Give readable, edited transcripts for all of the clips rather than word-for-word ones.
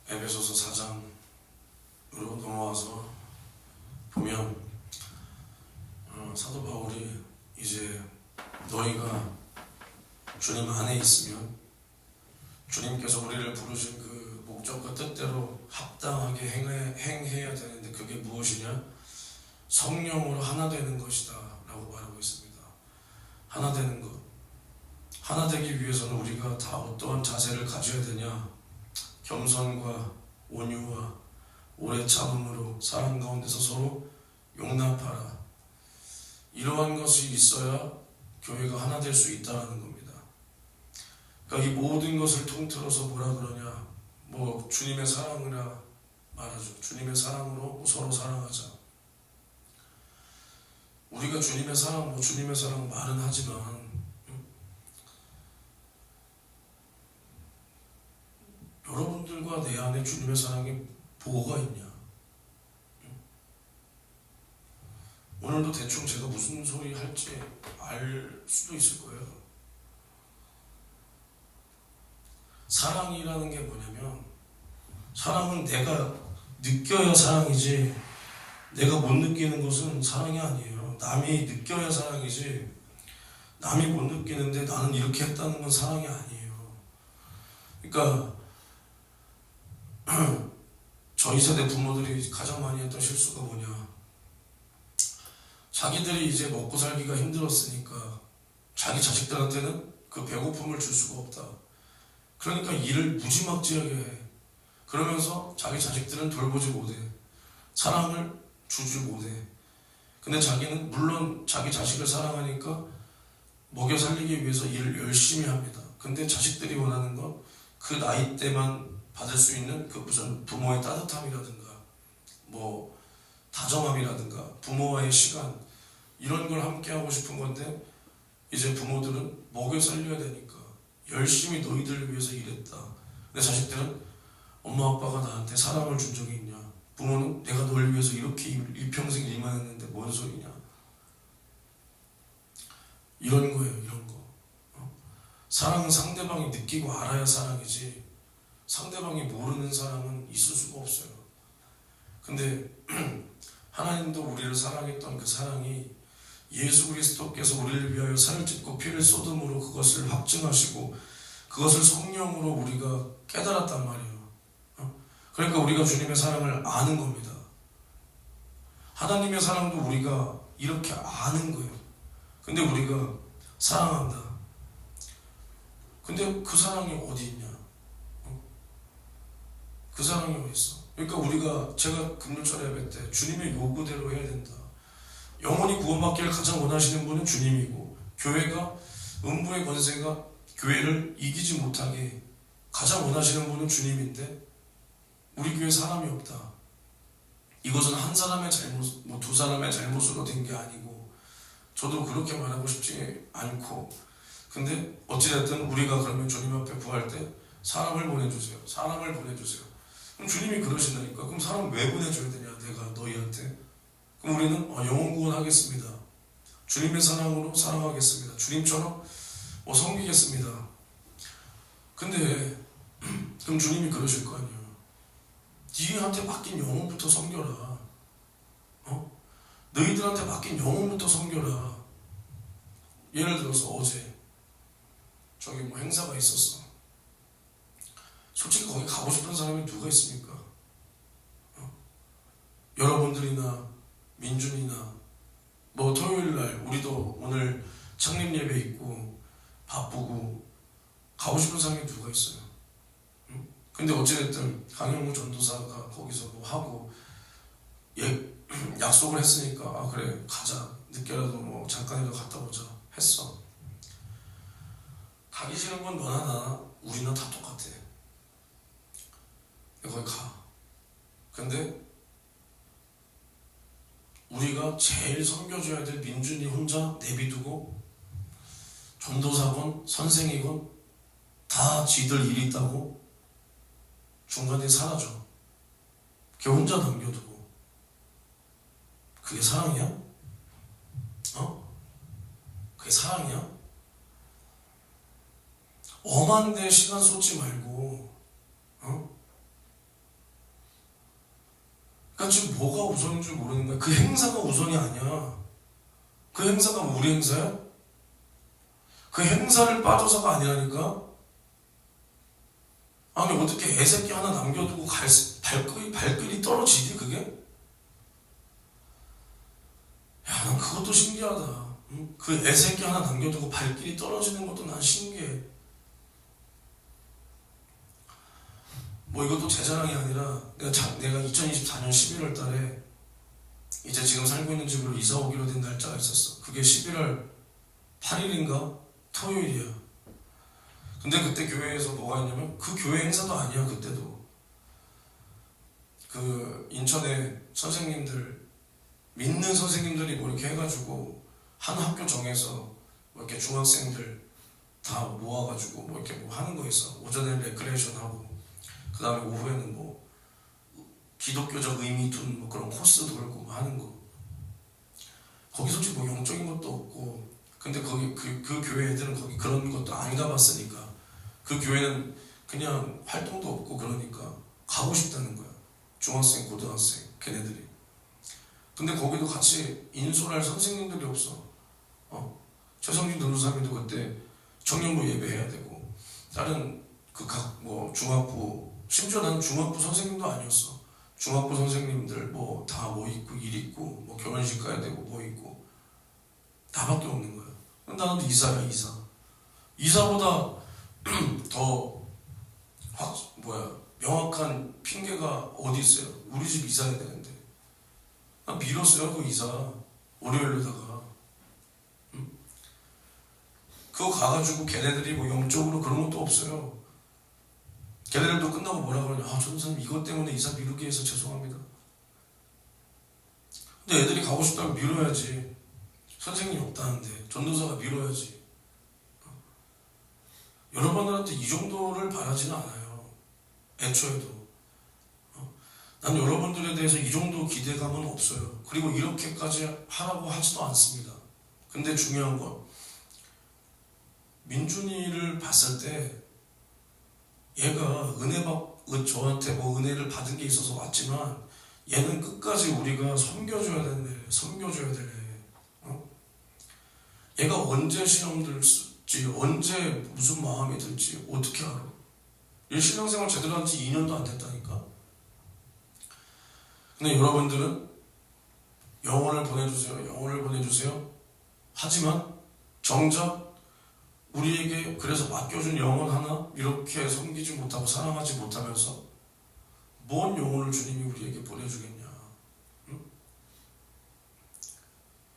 에베소서 4장으로 넘어와서 보면 사도 바울이 이제 너희가 주님 안에 있으면 주님께서 우리를 부르신 그 목적과 뜻대로 합당하게 행해야 되는데 그게 무엇이냐? 성령으로 하나 되는 것이다 라고 말하고 있습니다. 하나 되는 것. 하나 되기 위해서는 우리가 다 어떠한 자세를 가져야 되냐? 겸손과 온유와 오래 참음으로 사랑 가운데서 서로 용납하라. 이러한 것이 있어야 교회가 하나 될 수 있다는 겁니다. 그러니까 이 모든 것을 통틀어서 뭐라 그러냐? 주님의 사랑이라 말하죠. 주님의 사랑으로 서로 사랑하자. 우리가 주님의 사랑 말은 하지만 여러분들과 내 안에 주님의 사랑이 뭐가 있냐? 오늘도 대충 제가 무슨 소리 할지 알 수도 있을 거예요. 사랑이라는 게 뭐냐면 사랑은 내가 느껴야 사랑이지 내가 못 느끼는 것은 사랑이 아니에요. 남이 느껴야 사랑이지 남이 못 느끼는데 나는 이렇게 했다는 건 사랑이 아니에요. 그러니까 저희 세대 부모들이 가장 많이 했던 실수가 뭐냐? 자기들이 이제 먹고 살기가 힘들었으니까 자기 자식들한테는 그 배고픔을 줄 수가 없다. 그러니까 일을 무지막지하게 해. 그러면서 자기 자식들은 돌보지 못해. 사랑을 주지 못해. 근데 자기는 물론 자기 자식을 사랑하니까 먹여 살리기 위해서 일을 열심히 합니다. 근데 자식들이 원하는 건 그 나이 때만 받을 수 있는 그 무슨 부모의 따뜻함이라든가 다정함이라든가 부모와의 시간 이런 걸 함께 하고 싶은 건데 이제 부모들은 먹여 살려야 되니까 열심히 너희들을 위해서 일했다. 근데 자식들은 엄마 아빠가 나한테 사랑을 준 적이 있냐? 부모는 내가 널 위해서 이렇게 일평생 일만 했는데 뭔 소리냐? 이런 거예요. 이런 거. 사랑은 상대방이 느끼고 알아야 사랑이지 상대방이 모르는 사랑은 있을 수가 없어요. 근데 하나님도 우리를 사랑했던 그 사랑이 예수 그리스도께서 우리를 위하여 살을 찢고 피를 쏟음으로 그것을 확증하시고 그것을 성령으로 우리가 깨달았단 말이에요. 그러니까 우리가 주님의 사랑을 아는 겁니다. 하나님의 사랑도 우리가 이렇게 아는 거예요. 근데 우리가 사랑한다. 근데 그 사랑이 어디 있냐? 그 사랑이 어디 있어? 제가 금요철 예배 때 주님의 요구대로 해야 된다. 영혼이 구원받기를 가장 원하시는 분은 주님이고 교회가 음부의 권세가 교회를 이기지 못하게 가장 원하시는 분은 주님인데 우리 교회에 사람이 없다. 이것은 한 사람의 잘못, 두 사람의 잘못으로 된 게 아니고 저도 그렇게 말하고 싶지 않고 근데 어찌됐든 우리가 그러면 주님 앞에 구할 때 사람을 보내주세요. 사람을 보내주세요. 그럼 주님이 그러신다니까. 그럼 사람 왜 보내줘야 되냐? 내가 너희한테. 그럼 우리는 영혼 구원하겠습니다. 주님의 사랑으로 사랑하겠습니다. 주님처럼 섬기겠습니다. 근데 그럼 주님이 그러실 거 아니에요. 너희한테 맡긴 영혼부터 섬겨라. 너희들한테 맡긴 영혼부터 섬겨라. 예를 들어서 어제 저기 행사가 있었어. 솔직히 거기 가고 싶은 사람이 누가 있습니까? 여러분들이나 민준이나 토요일날 우리도 오늘 창립 예배 있고 바쁘고 가고 싶은 사람이 누가 있어요? 근데 어찌됐든 강영무 전도사가 거기서 하고 약속을 했으니까 그래 가자. 늦게라도 잠깐이라도 갔다 오자 했어. 가기 싫은 건 너나 나나 우리나 다 똑같아. 거기 가. 근데 우리가 제일 섬겨줘야 될 민준이 혼자 내비두고 전도사건 선생이건 다 지들 일 있다고 중간에 사라져. 걔 혼자 남겨두고. 그게 사랑이야? 그게 사랑이야? 엄한데 시간 쏟지 말고 그러니까 지금 뭐가 우선인 줄 모르는 거야. 그 행사가 우선이 아니야. 그 행사가 우리 행사야? 그 행사를 빠져서가 아니라니까? 아니 어떻게 애새끼 하나 남겨두고 발길이 떨어지니 그게? 야, 난 그것도 신기하다. 응? 그 애새끼 하나 남겨두고 발길이 떨어지는 것도 난 신기해. 뭐 이것도 제 자랑이 아니라 내가 2024년 11월 달에 이제 지금 살고 있는 집으로 이사 오기로 된 날짜가 있었어. 그게 11월 8일인가? 토요일이야. 근데 그때 교회에서 뭐가 있냐면 그 교회 행사도 아니야. 그때도 그 인천에 선생님들 믿는 선생님들이 뭐 이렇게 해가지고 한 학교 정해서 뭐 이렇게 중학생들 다 모아가지고 뭐 이렇게 뭐 하는 거 있어. 오전에 레크레이션 하고 그 다음에 오후에는 뭐 기독교적 의미 둔 뭐 그런 코스 돌고 뭐 하는 거. 거기 솔직히 뭐 영적인 것도 없고, 근데 거기 그 교회 애들은 거기 그런 것도 안 가봤으니까 그 교회는 그냥 활동도 없고 그러니까 가고 싶다는 거야. 중학생, 고등학생 걔네들이. 근데 거기도 같이 인솔할 선생님들이 없어. 최성진 전도사님도 그때 청년부 예배해야 되고 다른 그 각 뭐 중학부, 심지어 나는 중학부 선생님도 아니었어. 중학부 선생님들 뭐 다 뭐 있고 일 있고 뭐 결혼식 가야 되고 뭐 있고 나밖에 없는 거야. 나는 이사야 이사. 이사보다 더 명확한 핑계가 어디 있어요? 우리 집 이사해야 되는데 나 미뤘어요 그 이사. 월요일로다가 그거 가가지고 걔네들이 뭐 영적으로 그런 것도 없어요. 걔네들도 끝나고 뭐라 그러냐. 전도사님 이것 때문에 이사 미루게 해서 죄송합니다. 근데 애들이 가고 싶다면 미뤄야지. 선생님이 없다는데 전도사가 미뤄야지. 여러분들한테 이 정도를 바라지는 않아요. 애초에도. 난 여러분들에 대해서 이 정도 기대감은 없어요. 그리고 이렇게까지 하라고 하지도 않습니다. 근데 중요한 건 민준이를 봤을 때 얘가 저한테 뭐 은혜를 받은 게 있어서 왔지만 얘는 끝까지 우리가 섬겨줘야 되는 애, 섬겨줘야 될 애. 얘가 언제 시험 들지, 언제 무슨 마음이 들지 어떻게 알아? 얘 신앙생활 제대로 한 지 2년도 안 됐다니까. 근데 여러분들은 영혼을 보내주세요, 영혼을 보내주세요. 하지만 정작 우리에게 그래서 맡겨준 영혼 하나 이렇게 섬기지 못하고 사랑하지 못하면서 뭔 영혼을 주님이 우리에게 보내주겠냐. 응?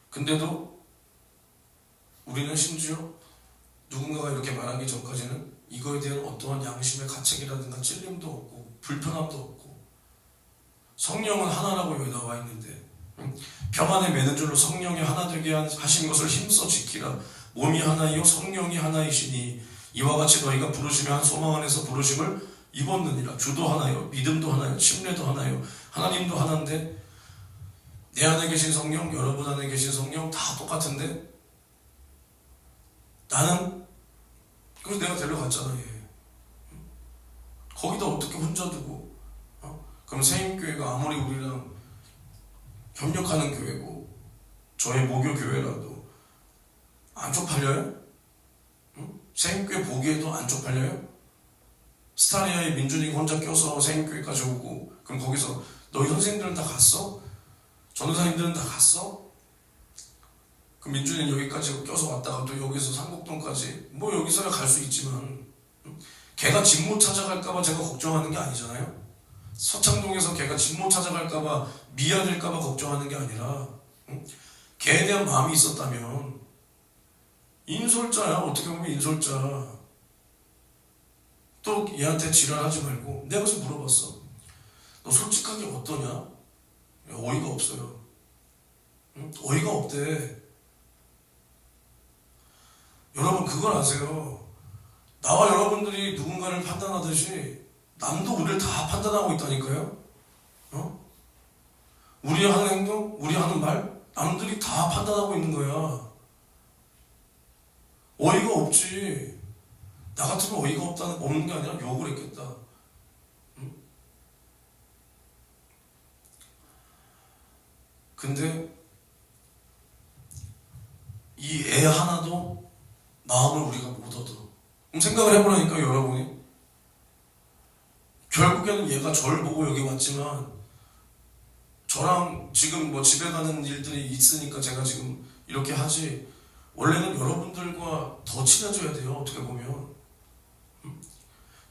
근데도 우리는 심지어 누군가가 이렇게 말하기 전까지는 이거에 대한 어떠한 양심의 가책이라든가 찔림도 없고 불편함도 없고, 성령은 하나라고 여기 나와 있는데 병 안에 매는 줄로 성령이 하나 되게 하신 것을 힘써 지키라. 몸이 하나이요 성령이 하나이시니 이와 같이 너희가 부르심의 한 소망 안에서 부르심을 입었느니라. 주도 하나요, 믿음도 하나요, 침례도 하나요, 하나님도 하나인데 내 안에 계신 성령, 여러분 안에 계신 성령 다 똑같은데 나는 그래서 내가 데려갔잖아 얘. 거기다 어떻게 혼자 두고 그럼 세임교회가 아무리 우리랑 협력하는 교회고 저의 모교 교회라도 안 쪽팔려요? 응? 세임교회 보기에도 안 쪽팔려요? 스타리아에 민준이가 혼자 껴서 세임교회까지 오고 그럼 거기서 너희 선생님들은 다 갔어? 전도사님들은 다 갔어? 그럼 민준이는 여기까지 껴서 왔다가 또 여기서 상곡동까지 뭐 여기서야 갈 수 있지만 응? 걔가 집 못 찾아갈까봐 제가 걱정하는 게 아니잖아요. 서창동에서 걔가 집 못 찾아갈까봐 미안할까봐 걱정하는 게 아니라 응? 걔에 대한 마음이 있었다면 인솔자야. 어떻게 보면 인솔자. 또 얘한테 지랄하지 말고 내가 그래서 물어봤어. 너 솔직하게 어떠냐? 어이가 없어요. 응? 어이가 없대. 여러분 그걸 아세요? 나와 여러분들이 누군가를 판단하듯이 남도 우리를 다 판단하고 있다니까요. 우리 하는 행동, 우리 하는 말 남들이 다 판단하고 있는 거야. 어이가 없지. 나 같으면 어이가 없는 게 아니라 욕을 했겠다. 응? 근데 이 애 하나도 마음을 우리가 못 얻어. 그럼 생각을 해보라니까 여러분이. 결국에는 얘가 저를 보고 여기 왔지만 저랑 지금 뭐 집에 가는 일들이 있으니까 제가 지금 이렇게 하지, 원래는 여러분들과 더 친해져야 돼요. 어떻게 보면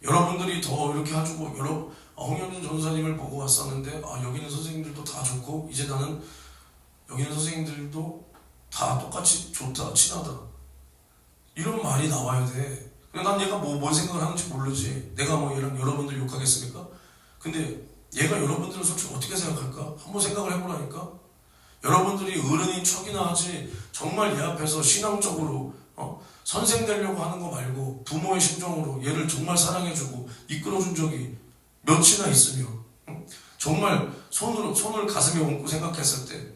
여러분들이 더 이렇게 해주고, 홍현준 전도사님을 보고 왔었는데 여기 있는 선생님들도 다 좋고, 이제 나는 여기 있는 선생님들도 다 똑같이 좋다, 친하다, 이런 말이 나와야 돼. 난 얘가 뭔 생각을 하는지 모르지. 내가 뭐 얘랑 여러분들 욕하겠습니까? 근데 얘가 여러분들은 솔직히 어떻게 생각할까? 한번 생각을 해보라니까. 여러분들이 어른인 척이나 하지, 정말 얘 앞에서 신앙적으로 선생 되려고 하는 거 말고 부모의 심정으로 얘를 정말 사랑해주고 이끌어준 적이 몇이나 있으며, 정말 손을 가슴에 얹고 생각했을 때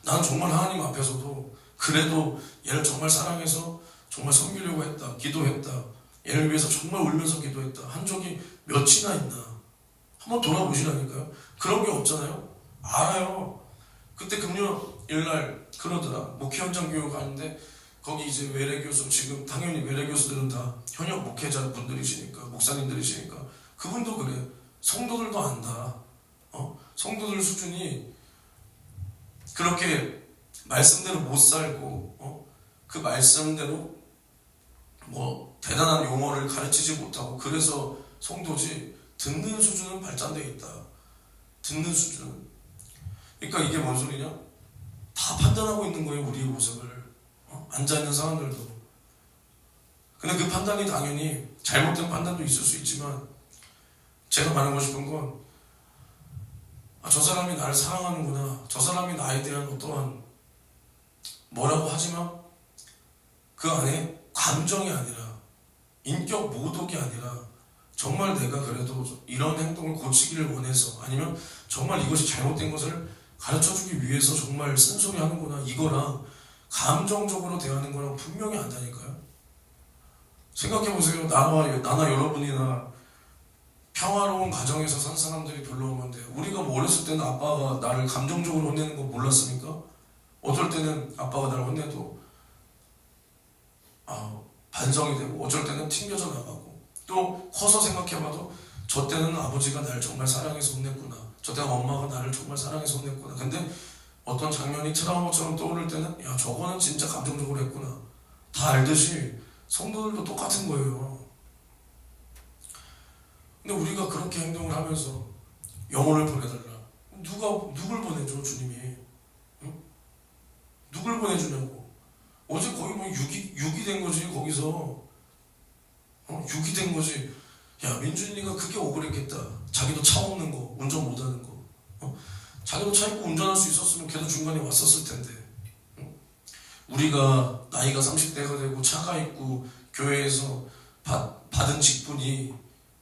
나는 정말 하나님 앞에서도 그래도 얘를 정말 사랑해서 정말 섬기려고 했다, 기도했다, 얘를 위해서 정말 울면서 기도했다 한 적이 몇이나 있나. 한번 돌아보시라니까요. 그런 게 없잖아요. 알아요. 그때 금요일날 그러더라. 목회 현장 교육 가는데 거기 이제 외래 교수, 지금 당연히 외래 교수들은 다 현역 목회자 분들이시니까, 목사님들이시니까 그분도 그래. 성도들도 안다. 성도들 수준이 그렇게 말씀대로 못 살고 그 말씀대로 뭐 대단한 용어를 가르치지 못하고, 그래서 성도지, 듣는 수준은 발전되어 있다. 듣는 수준은. 그러니까 이게 뭔 소리냐? 다 판단하고 있는 거예요, 우리의 모습을. 앉아있는 사람들도. 근데 그 판단이 당연히 잘못된 판단도 있을 수 있지만, 제가 말하고 싶은 건, 저 사람이 나를 사랑하는구나, 저 사람이 나에 대한 어떠한 뭐라고 하지만 그 안에 감정이 아니라, 인격 모독이 아니라, 정말 내가 그래도 이런 행동을 고치기를 원해서, 아니면 정말 이것이 잘못된 것을 가르쳐주기 위해서 정말 쓴소리 하는구나, 이거랑 감정적으로 대하는 거랑 분명히 안다니까요. 생각해보세요. 나나 여러분이나 평화로운 가정에서 산 사람들이 별로 없는데, 우리가 뭐 어렸을 때는 아빠가 나를 감정적으로 혼내는 거 몰랐습니까? 어쩔 때는 아빠가 나를 혼내도 반성이 되고, 어쩔 때는 튕겨져 나가고, 또 커서 생각해봐도 저 때는 아버지가 나를 정말 사랑해서 혼냈구나, 저 때는 엄마가 나를 정말 사랑해서 혼냈구나. 근데 어떤 장면이 트라우마처럼 떠오를 때는 야, 저거는 진짜 감정적으로 했구나. 다 알듯이 성도들도 똑같은 거예요. 근데 우리가 그렇게 행동을 하면서 영혼을 보내달라. 누굴 보내줘, 주님이? 응? 누굴 보내주냐고. 어제 거기 뭐 육이 된 거지, 거기서. 육이 된 거지. 야, 민준이가 그게 억울했겠다. 자기도 차 없는 거, 운전 못하는 거. 자기도 차 있고 운전할 수 있었으면 걔도 중간에 왔었을 텐데. 우리가 나이가 30대가 되고 차가 있고 교회에서 받은 직분이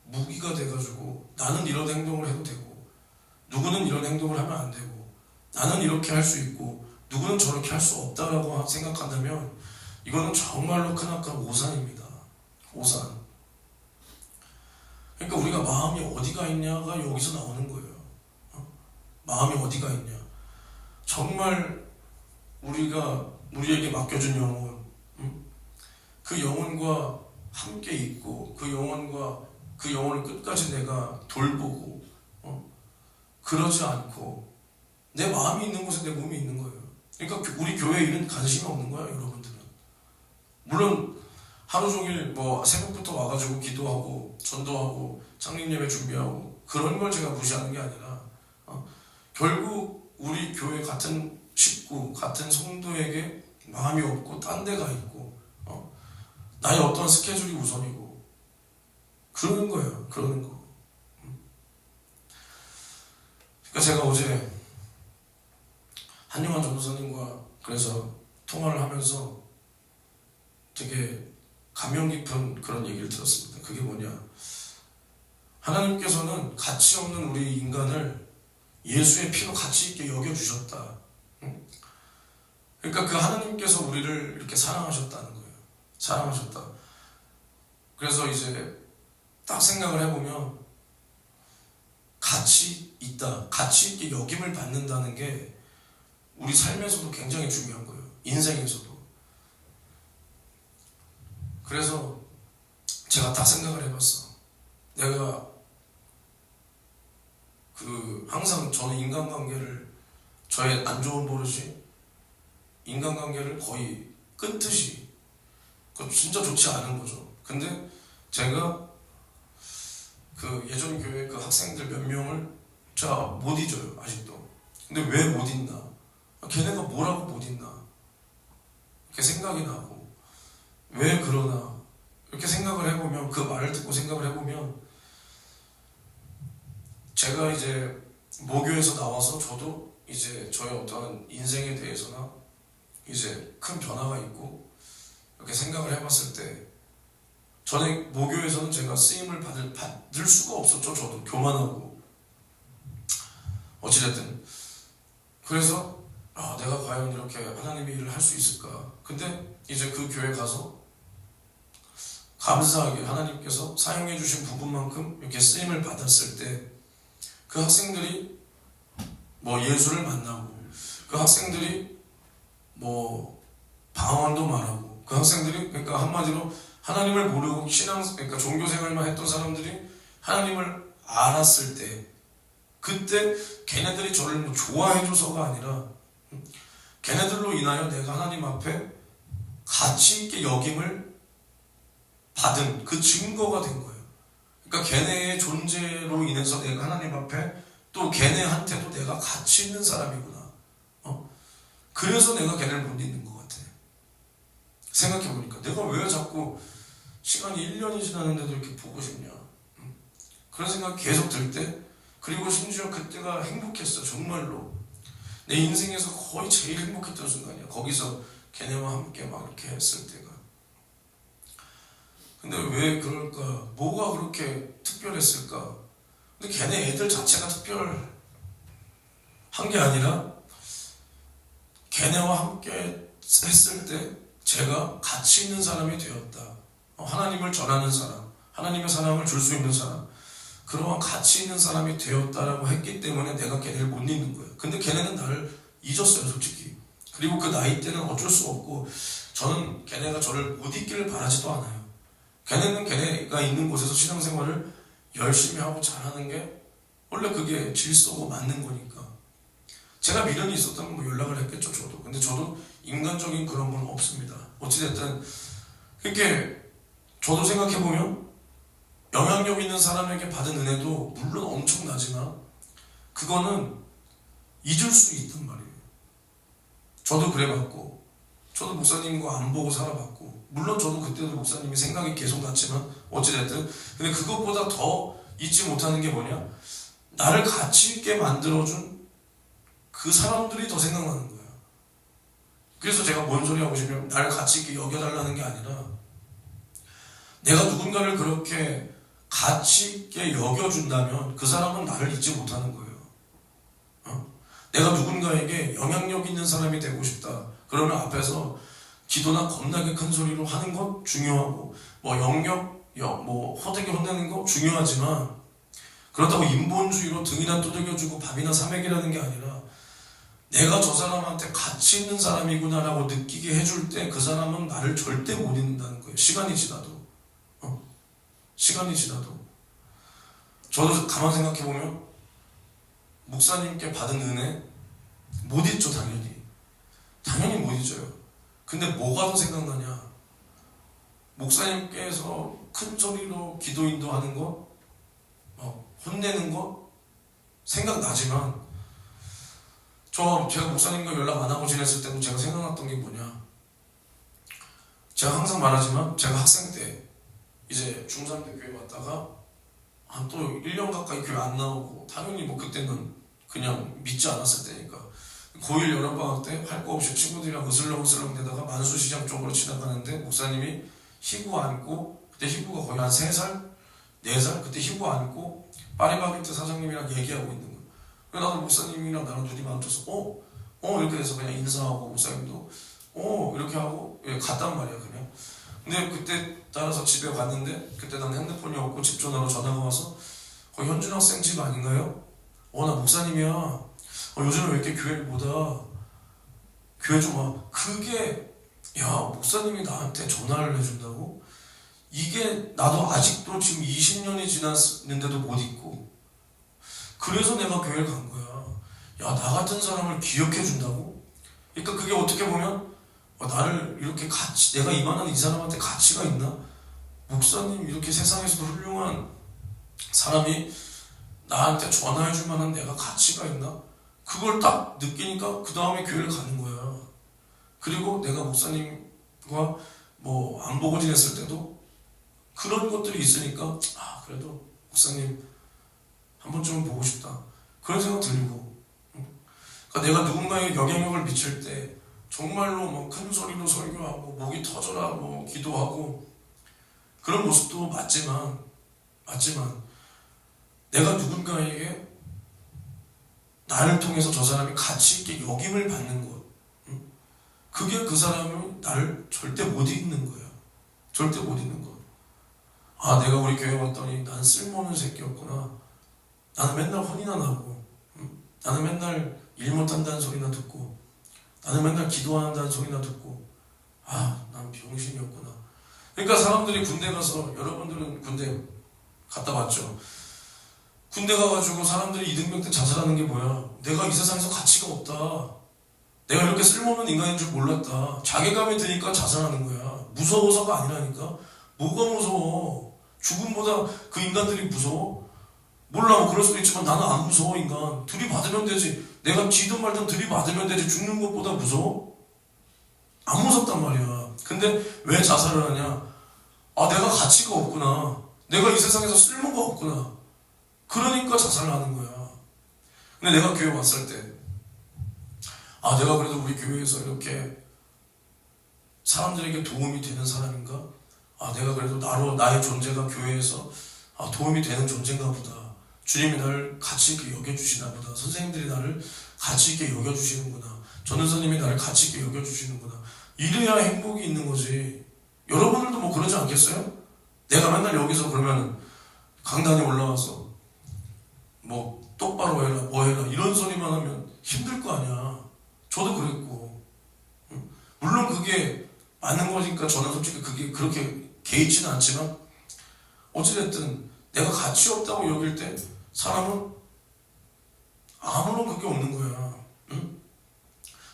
무기가 돼가지고, 나는 이런 행동을 해도 되고, 누구는 이런 행동을 하면 안 되고, 나는 이렇게 할 수 있고, 누구는 저렇게 할 수 없다라고 생각한다면, 이거는 정말로 크나큰 오산입니다. 오산. 그러니까 우리가 마음이 어디가 있냐가 여기서 나오는 거예요. 마음이 어디가 있냐. 정말 우리에게 맡겨준 영혼, 그 영혼과 함께 있고, 그 영혼을 끝까지 내가 돌보고, 그러지 않고 내 마음이 있는 곳에 내 몸이 있는 거예요. 그러니까 우리 교회 일은 관심이 없는 거야, 여러분들은. 물론 하루 종일 뭐 새벽부터 와가지고 기도하고 전도하고 창립예배 준비하고 그런 걸 제가 무시하는 게 아니라, 결국 우리 교회 같은 식구, 같은 성도에게 마음이 없고 딴 데가 있고, 나의 어떤 스케줄이 우선이고, 그러는 거예요. 그러는 거. 그러니까 제가 어제 한용환 전도사님과 그래서 통화를 하면서 되게 감명 깊은 그런 얘기를 들었습니다. 그게 뭐냐, 하나님께서는 가치 없는 우리 인간을 예수의 피로 가치 있게 여겨주셨다. 그러니까 그 하나님께서 우리를 이렇게 사랑하셨다는 거예요. 사랑하셨다. 그래서 이제 딱 생각을 해보면, 가치 있다, 가치 있게 여김을 받는다는 게 우리 삶에서도 굉장히 중요한 거예요. 인생에서도. 그래서 제가 다 생각을 해봤어. 내가 항상 저는 인간관계를, 저의 안 좋은 버릇이 인간관계를 거의 끊듯이, 그 진짜 좋지 않은 거죠. 근데 제가 예전 교회 학생들 몇 명을 제가 못 잊어요, 아직도. 근데 왜 못 잊나? 걔네가 뭐라고 못 잊나? 이렇게 생각이 나고, 왜 그러나? 이렇게 생각을 해보면, 그 말을 듣고 생각을 해보면, 제가 이제 모교에서 나와서 저도 이제 저의 어떤 인생에 대해서나 이제 큰 변화가 있고, 이렇게 생각을 해봤을 때, 전에 모교에서는 제가 쓰임을 받을 수가 없었죠. 저도 교만하고. 어찌됐든. 그래서 내가 과연 이렇게 하나님의 일을 할 수 있을까. 근데 이제 그 교회 가서 감사하게 하나님께서 사용해 주신 부분만큼 이렇게 쓰임을 받았을 때 그 학생들이 뭐 예수를 만나고, 그 학생들이 뭐 방언도 말하고, 그 학생들이 그러니까 한마디로 하나님을 모르고 그러니까 종교생활만 했던 사람들이 하나님을 알았을 때, 그때 걔네들이 저를 뭐 좋아해줘서가 아니라 걔네들로 인하여 내가 하나님 앞에 가치 있게 여김을 받은 그 증거가 된 거예요. 그러니까 걔네의 존재로 인해서 내가 하나님 앞에, 또 걔네한테도 내가 가치 있는 사람이구나. 그래서 내가 걔네를 못 잊는 것 같아. 생각해보니까 내가 왜 자꾸 시간이 1년이 지났는데도 이렇게 보고 싶냐. 그런 생각 계속 들 때, 그리고 심지어 그때가 행복했어. 정말로 내 인생에서 거의 제일 행복했던 순간이야. 거기서 걔네와 함께 막 이렇게 했을 때가. 근데 왜 그럴까? 뭐가 그렇게 특별했을까? 근데 걔네 애들 자체가 특별한 게 아니라 걔네와 함께 했을 때 제가 가치 있는 사람이 되었다. 하나님을 전하는 사람, 하나님의 사랑을 줄 수 있는 사람, 그러한 가치 있는 사람이 되었다라고 했기 때문에 내가 걔네를 못 잊는 거예요. 근데 걔네는 나를 잊었어요, 솔직히. 그리고 그 나이 때는 어쩔 수 없고, 저는 걔네가 저를 못 잊기를 바라지도 않아요. 걔네는 걔네가 있는 곳에서 신앙생활을 열심히 하고 잘하는 게 원래 그게 질서고 맞는 거니까. 제가 미련이 있었다면 뭐 연락을 했겠죠, 저도. 근데 저도 인간적인 그런 건 없습니다. 어찌됐든 그렇게 저도 생각해보면 영향력 있는 사람에게 받은 은혜도 물론 엄청나지만 그거는 잊을 수 있단 말이에요. 저도 그래봤고, 저도 목사님과 안 보고 살아봤고, 물론 저도 그때도 목사님이 생각이 계속 났지만 어찌됐든, 근데 그것보다 더 잊지 못하는 게 뭐냐, 나를 가치 있게 만들어준 그 사람들이 더 생각나는 거야. 그래서 제가 뭔 소리 하고 싶으면 나를 가치 있게 여겨달라는 게 아니라, 내가 누군가를 그렇게 가치 있게 여겨준다면 그 사람은 나를 잊지 못하는 거예요. 내가 누군가에게 영향력 있는 사람이 되고 싶다. 그러면 앞에서 기도나 겁나게 큰 소리로 하는 건 중요하고, 뭐 호되게 혼내는 거 중요하지만, 그렇다고 인본주의로 등이나 두들겨주고 밥이나 사먹이라는 게 아니라, 내가 저 사람한테 가치 있는 사람이구나 라고 느끼게 해줄 때 그 사람은 나를 절대 못 잊는다는 거예요. 시간이 지나도. 시간이 지나도. 저도 가만 생각해보면 목사님께 받은 은혜 못 잊죠. 당연히 못 잊어요. 근데 뭐가 더 생각나냐, 목사님께서 큰 소리로 기도 인도하는 거, 혼내는 거 생각나지만, 제가 목사님과 연락 안 하고 지냈을 때는 제가 생각났던 게 뭐냐, 제가 항상 말하지만 제가 학생 때 이제 중3 때 교회 왔다가 또 1년 가까이 교회 안 나오고, 당연히 뭐 그때는 그냥 믿지 않았을 때니까, 고1 여름방학 때 할 거 없이 친구들이랑 으슬렁으슬렁 대다가 만수시장 쪽으로 지나가는데 목사님이 희구 안고, 그때 희구가 거의 한 3살? 4살? 그때 희구 안고 파리바게뜨 사장님이랑 얘기하고 있는 거야. 그래서 나도 목사님이랑 나랑 둘이 마주쳐서 이렇게 돼서 그냥 인사하고, 목사님도 이렇게 하고 갔단 말이야 그냥. 근데 그때 따라서 집에 갔는데, 그때 난 핸드폰이 없고 집 전화로 전화가 와서 거기 현준 학생 집 아닌가요? 나 목사님이야. 요즘에 왜 이렇게 교회를 못 와? 교회 좀 와. 그게 야 목사님이 나한테 전화를 해준다고? 이게 나도 아직도 지금 20년이 지났는데도 못 잊고, 그래서 내가 교회를 간 거야. 야, 나 같은 사람을 기억해 준다고? 그러니까 그게 어떻게 보면 나를 이렇게 가치, 내가 이만한 이 사람한테 가치가 있나? 목사님 이렇게 세상에서도 훌륭한 사람이 나한테 전화해 줄 만한 내가 가치가 있나? 그걸 딱 느끼니까 그 다음에 교회를 가는 거야. 그리고 내가 목사님과 뭐 안 보고 지냈을 때도 그런 것들이 있으니까 그래도 목사님 한 번쯤은 보고 싶다, 그런 생각 들고, 그러니까 내가 누군가에게 영향력을 미칠 때 정말로 뭐 큰 소리로 설교하고 목이 터져라 뭐 기도하고 그런 모습도 맞지만 내가 누군가에게 나를 통해서 저 사람이 가치 있게 여김을 받는 것, 그게 그 사람이 나를 절대 못 잊는 거야. 절대 못 잊는 것. 내가 우리 교회 왔더니 난 쓸모없는 새끼였구나. 나는 맨날 혼이나 나고, 나는 맨날 일 못한다는 소리나 듣고, 나는 맨날 기도 안 한다는 소리나 듣고, 난 병신이었구나. 그러니까 사람들이 군대 가서, 여러분들은 군대 갔다 왔죠. 군대 가가지고 사람들이 이등병 때 자살하는 게 뭐야? 내가 이 세상에서 가치가 없다, 내가 이렇게 쓸모없는 인간인 줄 몰랐다, 자괴감이 드니까 자살하는 거야. 무서워서가 아니라니까. 뭐가 무서워? 죽음보다 그 인간들이 무서워? 몰라, 뭐 그럴 수도 있지만 나는 안 무서워. 인간 들이받으면 되지. 내가 지든 말든 들이받으면 되지. 죽는 것보다 무서워? 안 무섭단 말이야. 근데 왜 자살을 하냐? 내가 가치가 없구나, 내가 이 세상에서 쓸모가 없구나, 그러니까 자살을 하는 거야. 근데 내가 교회 왔을 때 내가 그래도 우리 교회에서 이렇게 사람들에게 도움이 되는 사람인가? 내가 그래도 나의 존재가 교회에서 도움이 되는 존재인가 보다. 주님이 나를 가치 있게 여겨주시나 보다. 선생님들이 나를 가치 있게 여겨주시는구나. 전도사님이 나를 가치 있게 여겨주시는구나. 이래야 행복이 있는 거지. 여러분들도 뭐 그러지 않겠어요? 내가 맨날 여기서 그러면 강단에 올라와서 뭐 똑바로 해라 뭐 해라 이런 소리만 하면 힘들 거 아니야. 저도 그랬고, 물론 그게 맞는 거니까 저는 솔직히 그게 그렇게 개의치는 않지만, 어찌됐든 내가 가치 없다고 여길 때 사람은 아무런 그게 없는 거야.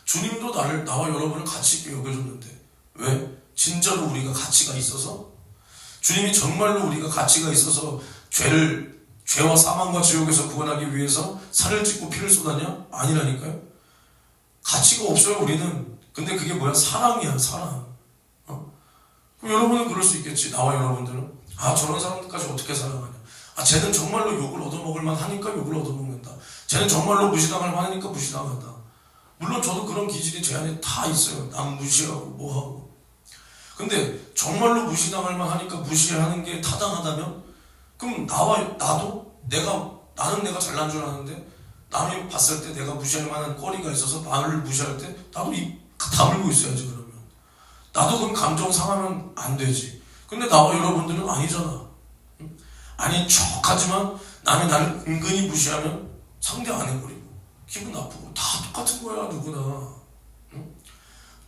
주님도 나와 여러분을 가치 있게 여겨줬는데, 왜? 진짜로 우리가 가치가 있어서? 주님이 정말로 우리가 가치가 있어서 죄와 사망과 지옥에서 구원하기 위해서 살을 찢고 피를 쏟았냐? 아니라니까요. 가치가 없어요 우리는. 근데 그게 뭐야? 사랑이야, 사랑. 그럼 여러분은 그럴 수 있겠지. 나와 여러분들은 저런 사람들까지 어떻게 사랑하냐? 쟤는 정말로 욕을 얻어먹을 만 하니까 욕을 얻어먹는다. 쟤는 정말로 무시당할 만하니까 무시당한다. 물론 저도 그런 기질이 제 안에 다 있어요. 남 무시하고 뭐하고. 근데 정말로 무시당할 만하니까 무시하는 게 타당하다면, 그럼 나는 내가 잘난 줄 아는데 남이 봤을 때 내가 무시할 만한 거리가 있어서 나를 무시할 때 나도 입 다물고 있어야지. 그러면 나도 그럼 감정 상하면 안 되지. 근데 나와 여러분들은 아니잖아. 아닌 척하지만 남이 나를 은근히 무시하면 상대 안 해버리고 기분 나쁘고. 다 똑같은 거야.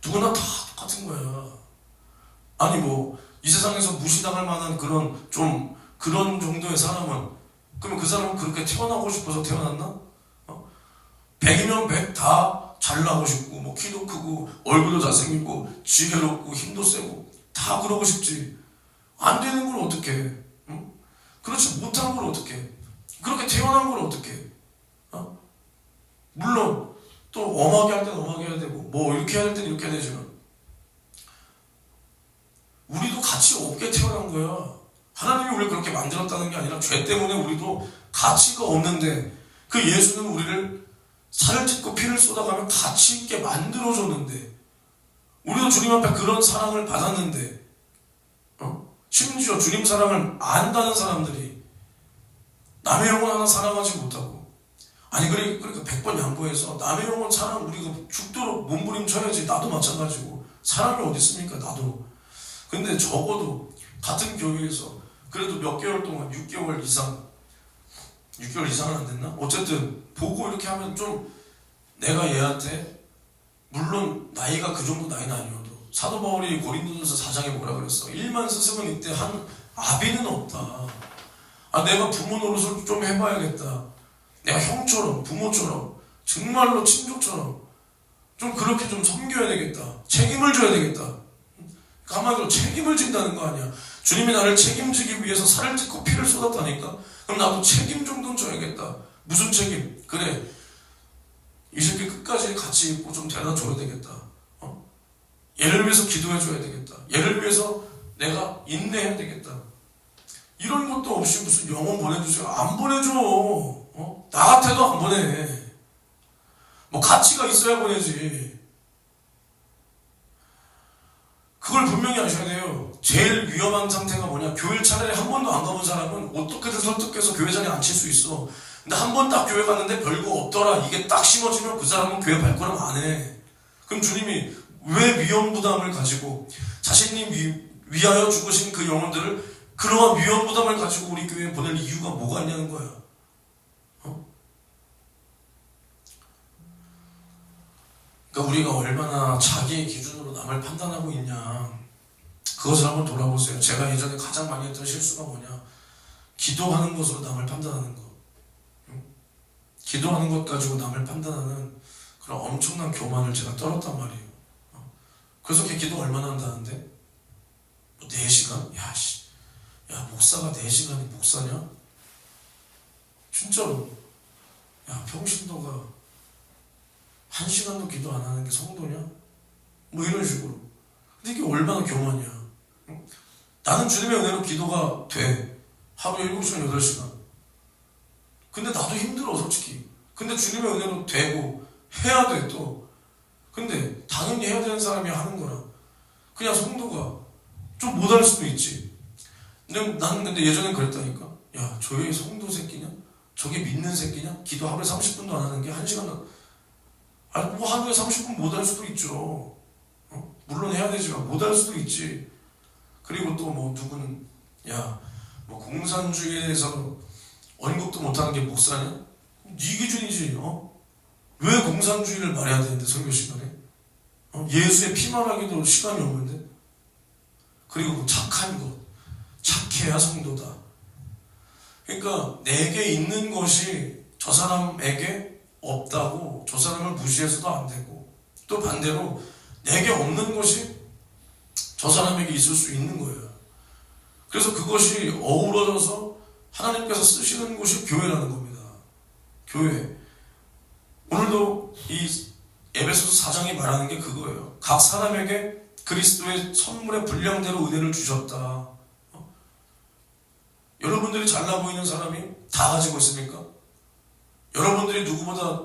누구나 다 똑같은 거야. 아니 뭐 이 세상에서 무시당할 만한 그런 정도의 사람은, 그러면 그 사람은 그렇게 태어나고 싶어서 태어났나? 100이면 100 다 잘나고 싶고, 뭐 키도 크고 얼굴도 잘생기고 지혜롭고 힘도 세고 다 그러고 싶지. 안 되는 걸 어떡해? 그렇지 못한 걸 어떡해? 그렇게 태어난 걸 어떡해? 물론 또 엄하게 할 때는 엄하게 해야 되고 뭐 이렇게 해야 될 때는 이렇게 해야 되지만, 우리도 가치 없게 태어난 거야. 하나님이 우리를 그렇게 만들었다는 게 아니라 죄 때문에 우리도 가치가 없는데, 그 예수는 우리를 살을 찢고 피를 쏟아가며 가치 있게 만들어줬는데, 우리도 주님 앞에 그런 사랑을 받았는데, 심지어 주님 사랑을 안다는 사람들이 남의 영혼 하나 사랑하지 못하고, 그러니까 100번 양보해서 남의 영혼 사랑 우리가 죽도록 몸부림쳐야지. 나도 마찬가지고. 사람이 어디 있습니까? 나도. 근데 적어도 같은 교회에서 그래도 몇 개월 동안 6개월 이상 6개월 이상은 안 됐나? 어쨌든 보고 이렇게 하면 좀 내가 얘한테, 물론 나이가 그 정도 나이는 아니어도 사도 바울이 고린도전서 4장에 뭐라 그랬어? 일만 스승은 이때 한 아비는 없다. 내가 부모 노릇을 좀 해봐야겠다. 내가 형처럼, 부모처럼, 정말로 친족처럼 좀 그렇게 좀 섬겨야 되겠다. 책임을 져야 되겠다. 한마디로 책임을 진다는 거 아니야. 주님이 나를 책임지기 위해서 살을 찢고 피를 쏟았다니까. 그럼 나도 책임 정도는 져야겠다. 무슨 책임? 그래, 이 새끼 끝까지 같이 있고 좀 데려다 줘야 되겠다. 얘를 위해서 기도해 줘야 되겠다. 얘를 위해서 내가 인내해야 되겠다. 이런 것도 없이 무슨 영혼 보내주세요. 안 보내줘. 나 같아도 안 보내. 뭐 가치가 있어야 보내지. 그걸 분명히 아셔야 돼요. 제일 위험한 상태가 뭐냐? 교회를 차라리 한 번도 안 가본 사람은 어떻게든 설득해서 교회 자리에 앉힐 수 있어. 근데 한 번 딱 교회 갔는데 별거 없더라, 이게 딱 심어지면 그 사람은 교회 발걸음 안 해. 그럼 주님이 왜 위험 부담을 가지고 자신이 위하여 죽으신 그 영혼들을 그러한 위험 부담을 가지고 우리 교회에 보낼 이유가 뭐가 있냐는 거야. 그러니까 우리가 얼마나 자기의 기준으로 남을 판단하고 있냐, 그것을 한번 돌아보세요. 제가 예전에 가장 많이 했던 실수가 뭐냐? 기도하는 것으로 남을 판단하는 것. 기도하는 것 가지고 남을 판단하는 그런 엄청난 교만을 제가 떨었단 말이에요. 그래서 걔 기도 얼마나 한다는데? 뭐 4시간? 야, 목사가 4시간이 목사냐? 진짜로. 야, 평신도가 1시간도 기도 안 하는 게 성도냐? 뭐 이런 식으로. 근데 이게 얼마나 교만이야. 나는 주님의 은혜로 기도가 돼. 하루에 7시간, 8시간. 근데 나도 힘들어, 솔직히. 근데 주님의 은혜로 되고 해야 돼, 또. 근데 당연히 해야 되는 사람이 하는 거라. 그냥 성도가 좀 못할 수도 있지. 근데 나는 근데 예전엔 그랬다니까. 야, 저게 성도 새끼냐? 저게 믿는 새끼냐? 기도 하루에 30분도 안 하는 게 1시간. 뭐 하루에 30분 못 할 수도 있죠. 물론 해야 되지만 못 할 수도 있지. 그리고 또 뭐 누구는 뭐 공산주의에 대해서 언급도 못하는 게 목사냐? 네 기준이지. 왜 공산주의를 말해야 되는데, 설교 시간에? 예수의 피 말하기도 시간이 없는데? 그리고 착한 것, 착해야 성도다. 그러니까 내게 있는 것이 저 사람에게 없다고 저 사람을 무시해서도 안 되고, 또 반대로 내게 없는 것이 저 사람에게 있을 수 있는 거예요. 그래서 그것이 어우러져서 하나님께서 쓰시는 곳이 교회라는 겁니다. 교회. 오늘도 이 에베소서 4장이 말하는 게 그거예요. 각 사람에게 그리스도의 선물의 분량대로 은혜를 주셨다. 여러분들이 잘나 보이는 사람이 다 가지고 있습니까? 여러분들이 누구보다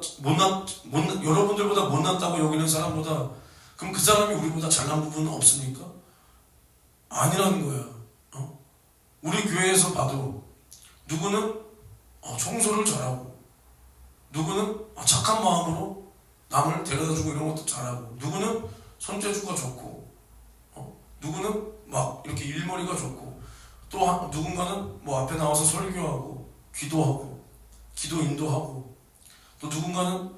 여러분들보다 못났다고 여기는 사람보다, 그럼 그 사람이 우리보다 잘난 부분은 없습니까? 아니라는 거야. 우리 교회에서 봐도 누구는 청소를 잘하고, 누구는 착한 마음으로 남을 데려다주고 이런 것도 잘하고, 누구는 손재주가 좋고, 누구는 막 이렇게 일머리가 좋고, 또 누군가는 뭐 앞에 나와서 설교하고 기도하고 기도 인도하고, 또 누군가는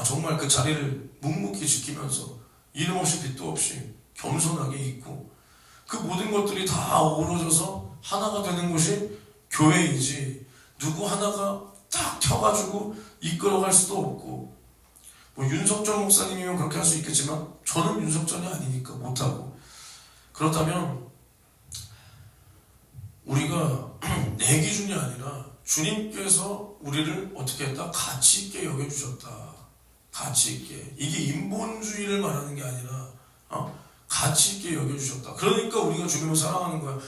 정말 그 자리를 묵묵히 지키면서 이름 없이 빚도 없이 겸손하게 있고, 그 모든 것들이 다 어우러져서 하나가 되는 곳이 교회이지, 누구 하나가 딱 켜가지고 이끌어갈 수도 없고. 뭐 윤석전 목사님이면 그렇게 할 수 있겠지만 저는 윤석전이 아니니까 못하고. 그렇다면 우리가 내 기준이 아니라 주님께서 우리를 어떻게 했다? 가치 있게 여겨주셨다. 가치 있게. 이게 인본주의를 말하는 게 아니라 가치 있게 여겨주셨다. 그러니까 우리가 주님을 사랑하는 거야.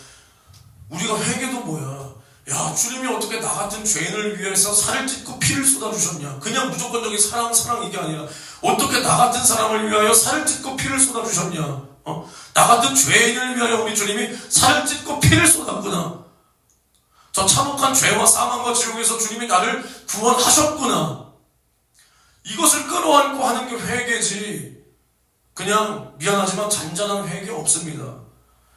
우리가 회개도 뭐야? 야, 주님이 어떻게 나 같은 죄인을 위해서 살을 찢고 피를 쏟아주셨냐? 그냥 무조건적인 사랑 이게 아니라 어떻게 나 같은 사람을 위하여 살을 찢고 피를 쏟아주셨냐? 나 같은 죄인을 위하여 우리 주님이 살을 찢고 피를 쏟았구나. 저 참혹한 죄와 사망과 지옥에서 주님이 나를 구원하셨구나. 이것을 끌어안고 하는 게 회개지. 그냥 미안하지만 잔잔한 회개 없습니다.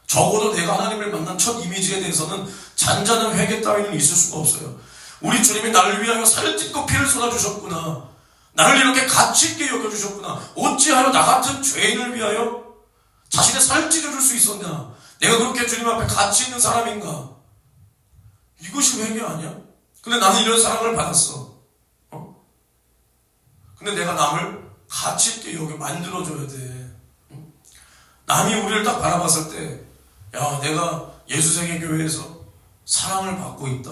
적어도 내가 하나님을 만난 첫 이미지에 대해서는 잔잔한 회개 따위는 있을 수가 없어요. 우리 주님이 나를 위하여 살을 찢고 피를 쏟아주셨구나. 나를 이렇게 가치 있게 여겨주셨구나. 어찌하여 나 같은 죄인을 위하여 자신의 살을 찢어줄 수 있었냐. 내가 그렇게 주님 앞에 가치 있는 사람인가. 이것이 회개 아니야? 근데 나는 이런 사랑을 받았어. 근데 내가 남을 가치 있게 여겨 만들어줘야 돼. 남이 우리를 딱 바라봤을 때, 야, 내가 예수생애교회에서 사랑을 받고 있다.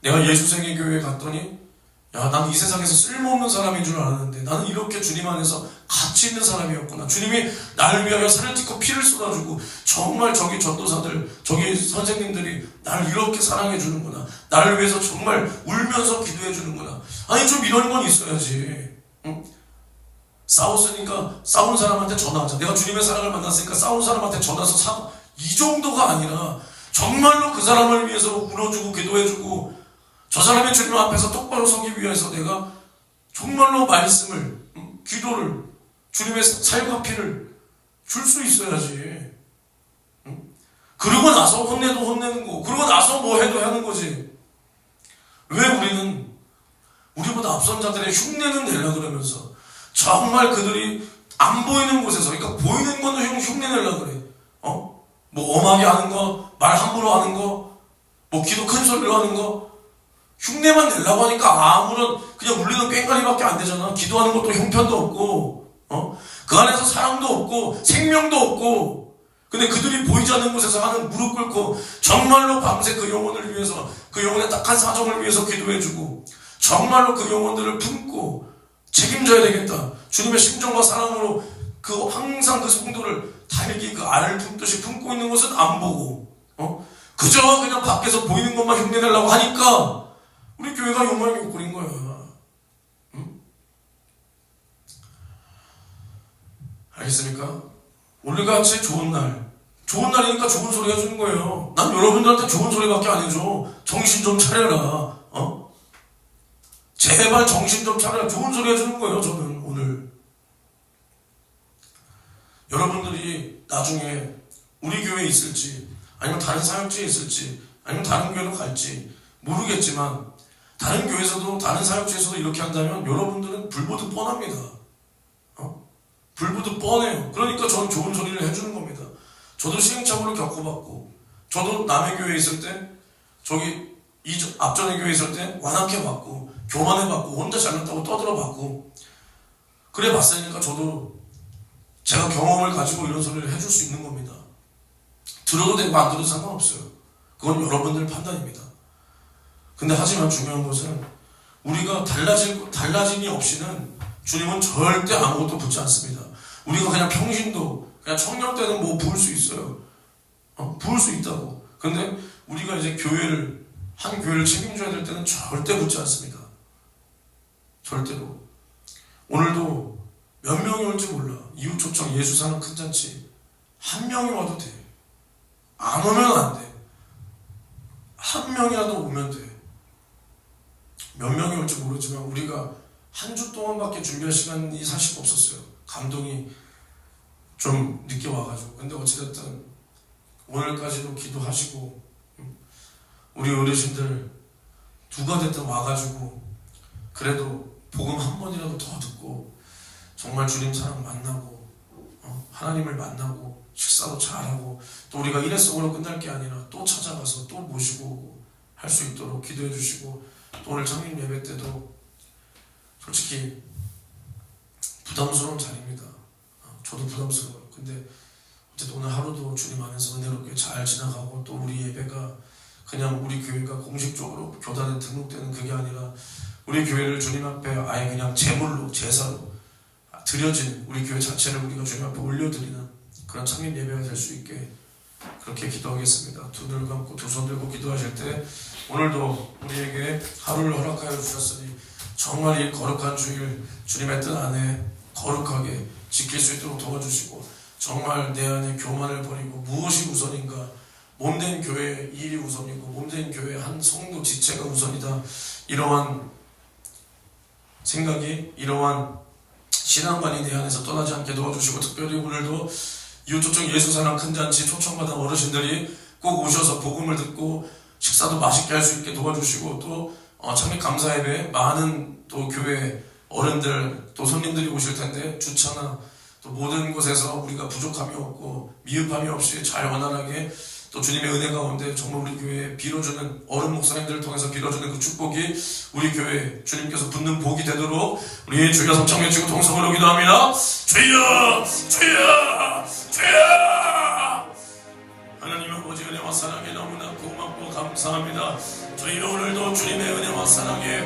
내가 예수생애교회에 갔더니, 야, 난 이 세상에서 쓸모없는 사람인 줄 알았는데 나는 이렇게 주님 안에서 가치 있는 사람이었구나. 주님이 나를 위하여 살을 찢고 피를 쏟아주고 정말 저기 전도사들, 저기 선생님들이 나를 이렇게 사랑해 주는구나. 나를 위해서 정말 울면서 기도해 주는구나. 아니, 좀 이런 건 있어야지. 응? 싸웠으니까 싸운 사람한테 전화하자. 내가 주님의 사랑을 만났으니까 싸운 사람한테 전화해서 이 정도가 아니라 정말로 그 사람을 위해서 울어주고 기도해주고 저 사람의 주님 앞에서 똑바로 서기 위해서 내가 정말로 말씀을, 기도를, 주님의 살과 피를 줄 수 있어야지. 그러고 나서 혼내도 혼내는 거, 그러고 나서 뭐 해도 하는 거지. 왜 우리는 우리보다 앞선 자들의 흉내는 내려고 그러면서 정말 그들이 안 보이는 곳에서, 그러니까 보이는 거는 흉내 내려고 그래. 뭐 엄하게 하는 거, 말 함부로 하는 거, 뭐 기도 큰 소리로 하는 거, 흉내만 내려고 하니까 아무런 그냥 울리는 꽹과리밖에 안 되잖아. 기도하는 것도 형편도 없고, 그 안에서 사랑도 없고 생명도 없고. 근데 그들이 보이지 않는 곳에서 하는 무릎 꿇고 정말로 밤새 그 영혼을 위해서, 그 영혼의 딱한 사정을 위해서 기도해주고 정말로 그 영혼들을 품고 책임져야 되겠다. 주님의 심정과 사랑으로 그 항상 그 성도를 달기 그 알을 품듯이 품고 있는 것은 안 보고, 그저 그냥 밖에서 보이는 것만 흉내내려고 하니까 우리 교회가 욕망이 욕구인 거야. 응? 알겠습니까? 오늘같이 좋은 날이니까 좋은 소리 해주는 거예요. 난 여러분들한테 좋은 소리밖에 안 해줘. 정신 좀 차려라. 제발 정신 좀 차려라. 좋은 소리 해주는 거예요. 저는 오늘 여러분들이 나중에 우리 교회에 있을지 아니면 다른 사역지에 있을지 아니면 다른 교회로 갈지 모르겠지만 다른 교회에서도 다른 사역지에서도 이렇게 한다면 여러분들은 불보듯 뻔합니다. 불보듯 뻔해요. 그러니까 저는 좋은 소리를 해주는 겁니다. 저도 시행착오를 겪어봤고, 저도 남의 교회에 있을 때, 저기 앞전의 교회에 있을 때 완악해봤고 교만해봤고 혼자 잘났다고 떠들어봤고 그래 봤으니까 저도 제가 경험을 가지고 이런 소리를 해줄 수 있는 겁니다. 들어도 되고 안 들어도 상관없어요. 그건 여러분들 판단입니다. 근데 하지만 중요한 것은 우리가 달라짐이 없이는 주님은 절대 아무것도 붙지 않습니다. 우리가 그냥 평신도, 그냥 청년 때는 뭐 부을 수 있어요. 부을 수 있다고. 근데 우리가 이제 한 교회를 책임져야 될 때는 절대 붙지 않습니다. 절대로. 오늘도 몇 명이 올지 몰라. 이웃 초청 예수 사는 큰 잔치 한 명이 와도 돼. 안 오면 안 돼. 한 명이라도 오면 돼. 몇 명이 올지 모르지만 우리가 한 주 동안밖에 준비할 시간이 사실 없었어요. 감동이 좀 늦게 와가지고. 근데 어찌됐든 오늘까지도 기도하시고 우리 어르신들 누가 됐든 와가지고 그래도 복음 한 번이라도 더 듣고 정말 주님 사랑 만나고 하나님을 만나고 식사도 잘하고 또 우리가 일회성으로 끝날 게 아니라 또 찾아가서 또 모시고 할 수 있도록 기도해 주시고, 또 오늘 창립 예배 때도 솔직히 부담스러운 자리입니다. 저도 부담스러워요. 근데 어쨌든 오늘 하루도 주님 안에서 은혜롭게 잘 지나가고, 또 우리 예배가 그냥 우리 교회가 공식적으로 교단에 등록되는 그게 아니라 우리 교회를 주님 앞에 아예 그냥 제물로, 제사로 드려진 우리 교회 자체를 우리가 주님 앞에 올려드리는 그런 창립 예배가 될 수 있게 그렇게 기도하겠습니다. 두 눈을 감고 두 손 들고 기도하실 때 오늘도 우리에게 하루를 허락하여 주셨으니 정말 이 거룩한 주일 주님의 뜻 안에 거룩하게 지킬 수 있도록 도와주시고, 정말 내 안에 교만을 버리고 무엇이 우선인가, 몸된 교회 일이 우선이고 몸된 교회 한 성도 지체가 우선이다, 이러한 생각이, 이러한 신앙관이 내 안에서 떠나지 않게 도와주시고, 특별히 오늘도 이웃초청 예수사랑 큰잔치 초청받은 어르신들이 꼭 오셔서 복음을 듣고 식사도 맛있게 할 수 있게 도와주시고, 또 참에 감사 예배 많은 또 교회 어른들 또 손님들이 오실 텐데 주차나 또 모든 곳에서 우리가 부족함이 없고 미흡함이 없이 잘 원활하게 또 주님의 은혜 가운데 정말 우리 교회에 빌어주는 어른 목사님들을 통해서 빌어주는 그 축복이 우리 교회 주님께서 붙는 복이 되도록 우리 주여 삼창 외치고 통성으로 기도합니다. 주여 주여 주여. 하나님 아버지 은혜와 사랑에 너무나 고맙고 감사합니다. 주여 오늘도 주님의 은혜와 사랑에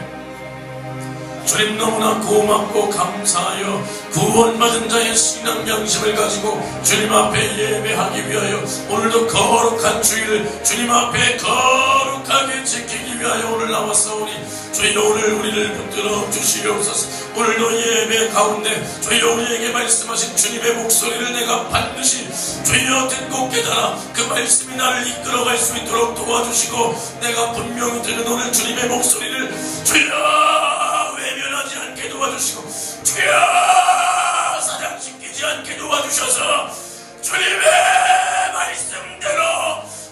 주님 너무나 고맙고 감사하여 구원받은 자의 신앙 양심을 가지고 주님 앞에 예배하기 위하여 오늘도 거룩한 주일을 주님 앞에 거룩하게 지키기 위하여 오늘 나왔사오니 주여 오늘 우리를 붙들어 주시옵소서. 오늘도 예배 가운데 주여 우리에게 말씀하신 주님의 목소리를 내가 반드시 주여 듣고 깨달아 그 말씀이 나를 이끌어갈 수 있도록 도와주시고 내가 분명히 들은 오늘 주님의 목소리를 주여 외면하지 않게 도와주시고 주여 사장시키지 않게 도와주셔서 주님의 말씀대로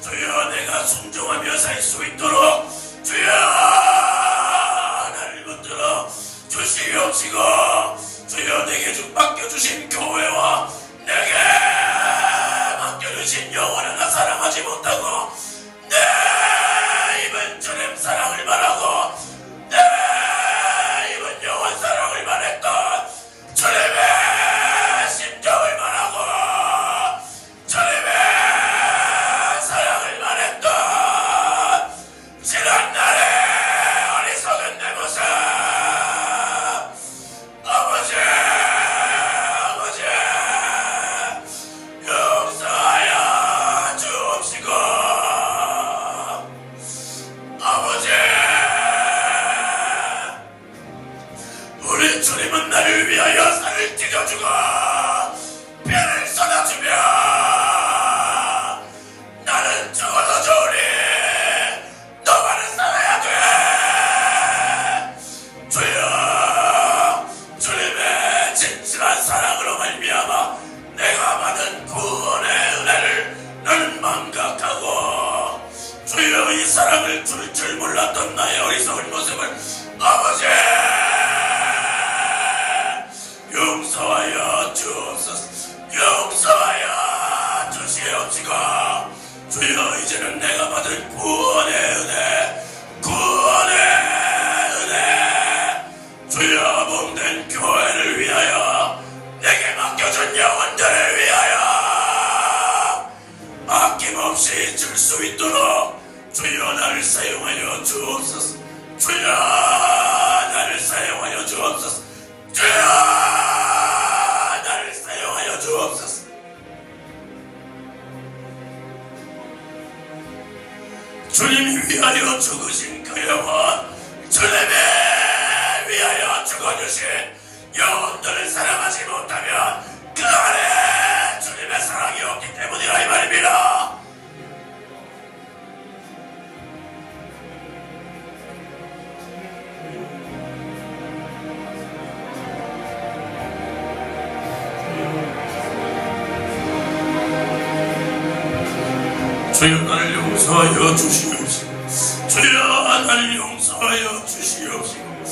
주여 내가 순종하며 살 수 있도록 주여 나를 붙들어 주시옵시고 주여 내게 맡겨주신 교회와 내게 맡겨주신 영혼 하나 사랑하지 못하고 내 입은 주님 사랑을 말하고 내 입은 영원 사랑을 말했던 주님의 심정을 말하고 주님의 사랑을 말했던 지난날의 어리석은 내 모습 아버지 용서하여 주옵시고 아버지 우리 주님은 나를 위하여 살을 찢어주고 피를 쏟아주며 나는 죽어도 좋으니 너만은 살아야 돼. 주여 주님의 진실한 사랑으로 말미암아 내가 받은 구원의 은혜를 나는 망각하고 주여 이 사랑을 줄 줄 몰랐던 나의 어리석은 모습을 아버지 용서하여 주옵소서. 용서하여 주시옵시고 주여 이제는 내가 받을 구원의 은혜 주여 몸된 교회를 위하여 내게 맡겨준 영혼들을 위하여 아낌없이 줄 수 있도록 주여 나를 사용하여 주옵소서. 주여 나를 사용하여 주옵소서. 주여 나를 사용하여 주옵소서. 주님이 위하여 죽으신 그 영혼 주님이 위하여 죽어주신 영혼들을 사랑하지 못하면 그 안에 주님의 사랑이 없기 때문이라 이 말입니다. 주여 나를 용서하여 주시옵시고 주여 나를 용서하여 주시옵시고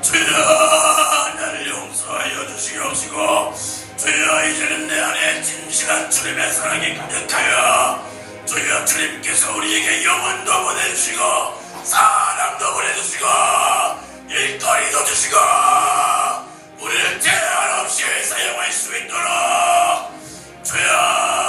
주여 나를 용서하여 주시옵시고 주여 이제는 내 안에 진실한 주님의 사랑이 가득하여 주여 주님께서 우리에게 영혼도 보내주시고 사랑도 보내주시고 일거리도 주시고 우리를 제한 없이 사용할 수 있도록 주여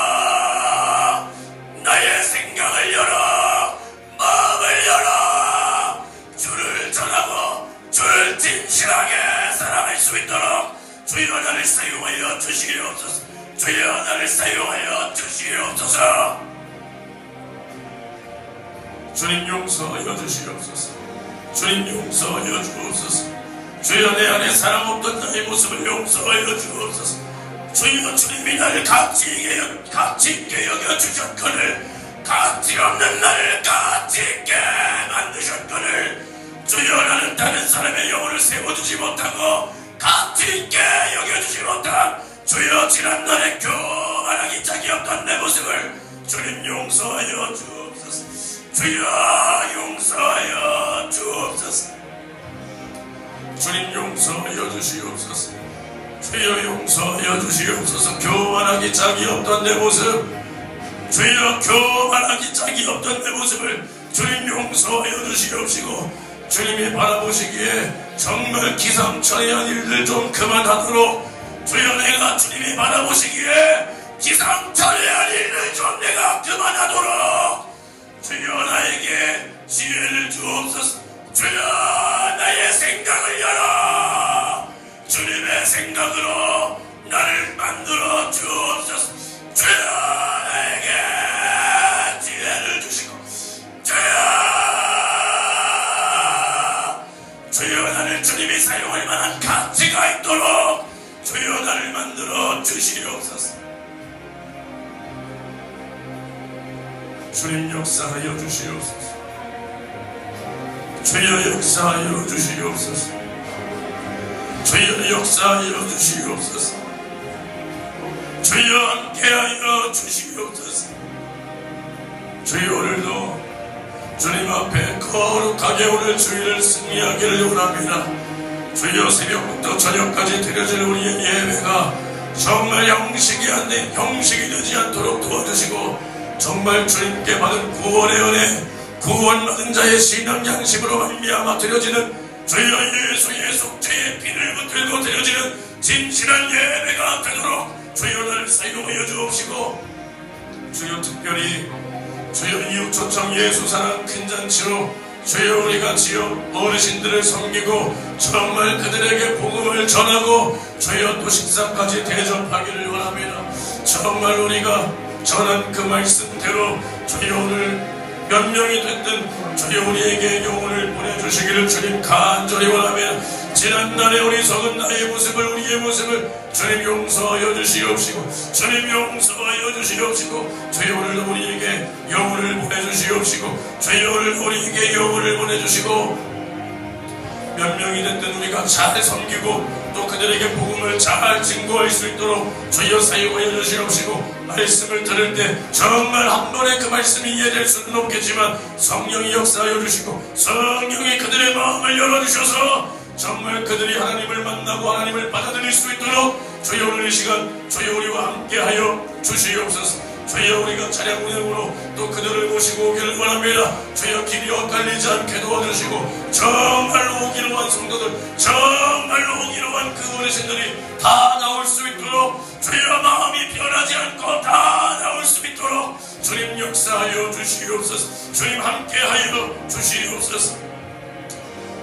나의 생각을 열어 마음을 열어 주를 전하고 주를 진실하게 사랑할 수 있도록 주여 나를 사용하여 주시옵소서. 주여 나를 사용하여 주시옵소서. 주님 용서하여 주시옵소서. 주님 용서하여 주옵소서. 주여 내 안에 사랑 없던 나의 모습을 용서하여 주옵소서. 주여 주님이 나를 가치 있게 여겨주셨거늘 가치 없는 나를 가치 있게 만드셨거늘 주여 나는 다른 사람의 영혼을 세워주지 못하고 가치 있게 여겨주지 못한 주여 지난날의 교만하기 짝이 없던 내 모습을 주님 용서하여 주옵소서. 주여 용서하여 주옵소서. 주님 용서하여 주시옵소서. 주여 용서하여 주시옵소서. 교만하기 짝이 없던 내 모습, 주여 교만하기 짝이 없던 내 모습을 주님 용서하여 주시옵시고, 주님이 바라보시기에 정말 기상천외한 일들 좀 그만하도록, 주여 내가 주님이 바라보시기에 기상천외한 일들 좀 내가 그만하도록 주여 나에게 지혜를 주옵소서. 주여 나의 생각을 열어 주님의 생각으로 나를 만들어 주옵소서. 주여 나에게 지혜를 주시고, 주여 나를 주님이 사용할 만한 가치가 있도록 주여 나를 만들어 주시옵소서. 주님 역사하여 주시옵소서. 주여 역사하여 주시옵소서. 주여 역사하여 주시옵소서. 주여 함께하여 주시옵소서. 주여 오늘도 주님 앞에 거룩하게 오늘 주일을 승리하기를 원합니다. 주여 새벽부터 저녁까지 드려질 우리의 예배가 정말 형식이 되지 않도록 도와주시고, 정말 주님께 받은 구원의 은혜, 구원받은 자의 신앙 양심으로 말미암아 드려지는 주여 예수의 속죄의 피를 붙들고 드려지는 진실한 예배가 되도록 주여 나를 사용하여 주옵시고, 주여 특별히 주여 이웃 초청 예수 사랑 큰 잔치로 주여 우리가 지역 어르신들을 섬기고 정말 그들에게 복음을 전하고 주여 또 식사까지 대접하기를 원합니다. 정말 우리가 전한 그 말씀대로 주여 오늘 몇 명이 됐든 주여 우리에게 영혼을 보내주시기를 주님 간절히 원하며, 지난날의 우리 적은 나의 모습을, 우리의 모습을 주님 용서하여 주시옵시고, 주님 용서하여 주시옵시고, 주여 오늘도 우리에게 영혼을 보내주시옵시고, 주여 오늘도 우리에게 영혼을 보내주시고, 몇 명이 됐든 우리가 잘 섬기고 또 그들에게 복음을 잘 증거할 수 있도록 주여 사용하여 주시옵시고, 말씀을 들을 때 정말 한 번에 그 말씀이 이해될 수는 없겠지만 성령이 역사하여 주시고, 성령이 그들의 마음을 열어주셔서 정말 그들이 하나님을 만나고 하나님을 받아들일 수 있도록 주여 오늘 이 시간 주여 우리와 함께하여 주시옵소서. 주여 우리가 차량 운행으로 또 그들을 모시고 오기를 원합니다. 주여 길이 엇갈리지 않게 도와주시고, 정말로 오기로 한 성도들, 정말로 오기로 한 그 어르신들이 다 나올 수 있도록 주여 마음이 변하지 않고 다 나올 수 있도록 주님 역사하여 주시옵소서. 주님 함께하여 주시옵소서.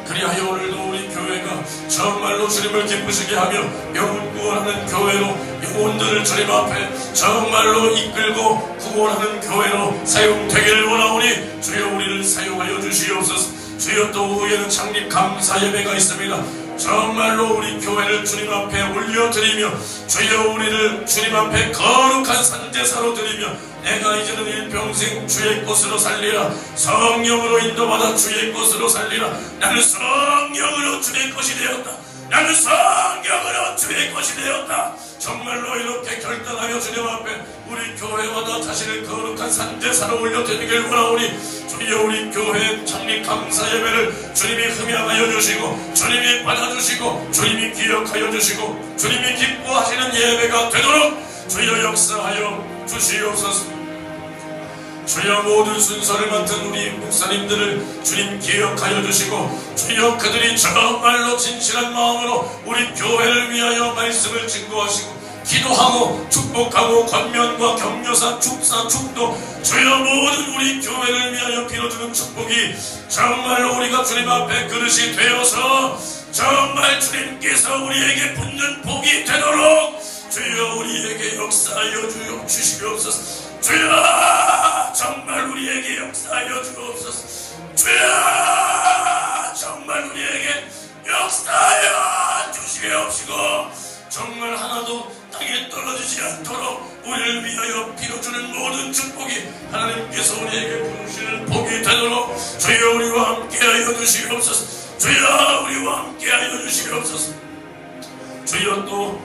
그리하여 오늘도 우리 교회가 정말로 주님을 기쁘시게 하며 영혼 구원하는 교회로, 영혼들을 주님 앞에 정말로 이끌고 구원하는 교회로 사용되기를 원하오니 주여 우리를 사용하여 주시옵소서. 주여 또 오후에는 창립 감사 예배가 있습니다. 정말로 우리 교회를 주님 앞에 올려드리며 주여 우리를 주님 앞에 거룩한 산제사로 드리며, 내가 이제는 일평생 주의 것으로 살리라, 성령으로 인도받아 주의 것으로 살리라, 나는 성령으로 주의 것이 되었다, 나는 성령으로 주의 것이 되었다. 정말로 이렇게 결단하여 주님 앞에 우리 교회와 나 자신을 거룩한 산제사로 올려드리길 원하오니 주여 우리 교회 창립 감사 예배를 주님이 흠양하여 주시고, 주님이 받아주시고, 주님이 기억하여 주시고, 주님이 기뻐하시는 예배가 되도록 주여 역사하여 주시옵소서. 주여 모든 순서를 맡은 우리 목사님들을 주님 기억하여 주시고, 주여 그들이 정말로 진실한 마음으로 우리 교회를 위하여 말씀을 증거하시고 기도하고 축복하고 권면과 격려사 축사 축도 주여 모든 우리 교회를 위하여 빌어주는 축복이 정말로 우리가 주님 앞에 그릇이 되어서 정말 주님께서 우리에게 붙는 복이 되도록 주여 우리에게 역사하여 주시옵소서. 주여 정말 우리에게 역사하여 주옵소서. 주여 정말 우리에게 역사하여 주시옵시고, 정말 하나도 땅에 떨어지지 않도록 우리를 위하여 빌어주는 모든 축복이 하나님께서 우리에게 부으시는 복이 되도록 주여 우리와 함께하여 주시옵소서. 주여 우리와 함께하여 주시옵소서. 주여 또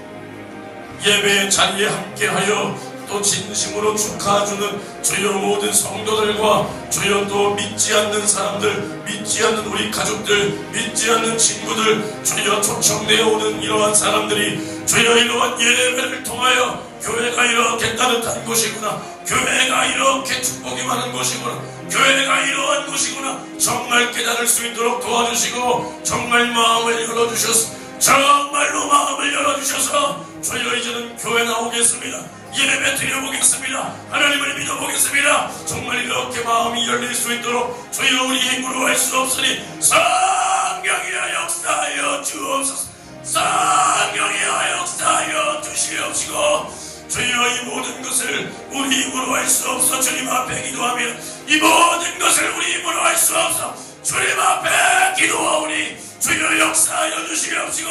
예배의 자리에 함께하여 또 진심으로 축하해주는 주여 모든 성도들과 주여 또 믿지 않는 사람들, 믿지 않는 우리 가족들, 믿지 않는 친구들, 주여 초청되어 오는 이러한 사람들이 주여 이러한 예배를 통하여 교회가 이렇게 따뜻한 곳이구나, 교회가 이렇게 축복이 많은 곳이구나, 교회가 이러한 곳이구나 정말 깨달을 수 있도록 도와주시고, 정말 마음을 열어주셔서, 정말로 마음을 열어주셔서 주여 이제는 교회 나오겠습니다. 예배 드려보겠습니다. 하나님을 믿어보겠습니다. 정말 이렇게 마음이 열릴 수 있도록 주여 우리 힘으로 할 수 없으니 성령이여 역사하여 주옵소서. 성령이여 역사하여 주시옵시고, 주여 이 모든 것을 우리 힘으로 할 수 없어 주님 앞에 기도하며, 이 모든 것을 우리 힘으로 할 수 없어 주님 앞에 기도하오니 주여 역사하여 주시옵시고,